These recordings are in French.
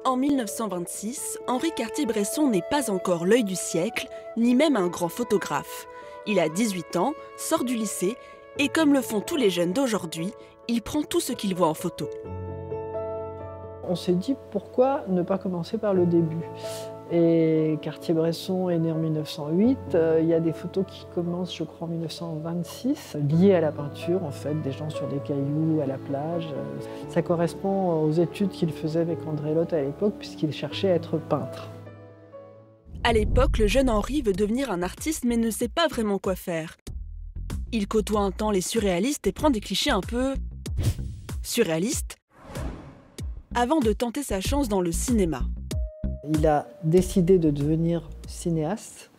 En 1926, Henri Cartier-Bresson n'est pas encore l'œil du siècle, ni même un grand photographe. Il a 18 ans, sort du lycée, et comme le font tous les jeunes d'aujourd'hui, il prend tout ce qu'il voit en photo. On s'est dit pourquoi ne pas commencer par le début. Et Cartier-Bresson est né en 1908. Il y a des photos qui commencent, je crois, en 1926, liées à la peinture, en fait, des gens sur des cailloux, à la plage. Ça correspond aux études qu'il faisait avec André Lhote à l'époque, puisqu'il cherchait à être peintre. À l'époque, le jeune Henri veut devenir un artiste, mais ne sait pas vraiment quoi faire. Il côtoie un temps les surréalistes et prend des clichés un peu surréalistes, avant de tenter sa chance dans le cinéma. Il a décidé de devenir cinéaste.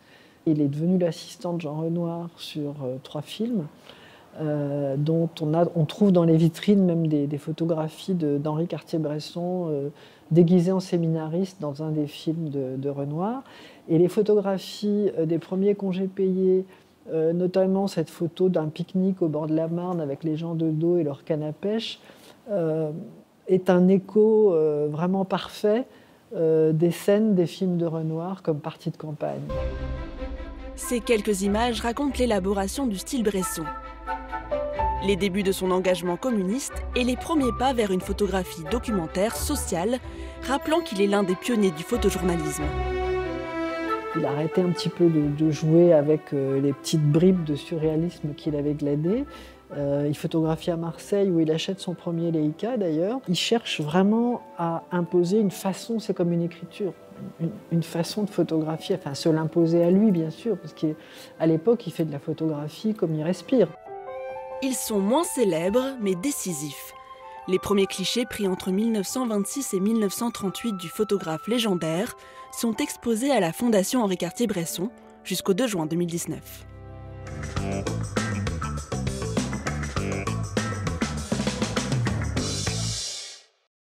Il est devenu l'assistant de Jean Renoir sur 3 films, dont on trouve dans les vitrines même des photographies d'Henri Cartier-Bresson déguisé en séminariste dans un des films de Renoir. Et les photographies des premiers congés payés, notamment cette photo d'un pique-nique au bord de la Marne avec les gens de dos et leur canne à pêche, est un écho vraiment parfait des scènes des films de Renoir comme partie de campagne. Ces quelques images racontent l'élaboration du style Bresson, les débuts de son engagement communiste et les premiers pas vers une photographie documentaire sociale, rappelant qu'il est l'un des pionniers du photojournalisme. Il a arrêté un petit peu de jouer avec les petites bribes de surréalisme qu'il avait glanées. Il photographie à Marseille où il achète son premier Leica d'ailleurs. Il cherche vraiment à imposer une façon, c'est comme une écriture, une façon de photographier, enfin se l'imposer à lui bien sûr, parce qu'à l'époque il fait de la photographie comme il respire. Ils sont moins célèbres mais décisifs. Les premiers clichés pris entre 1926 et 1938 du photographe légendaire sont exposés à la Fondation Henri Cartier-Bresson jusqu'au 2 juin 2019.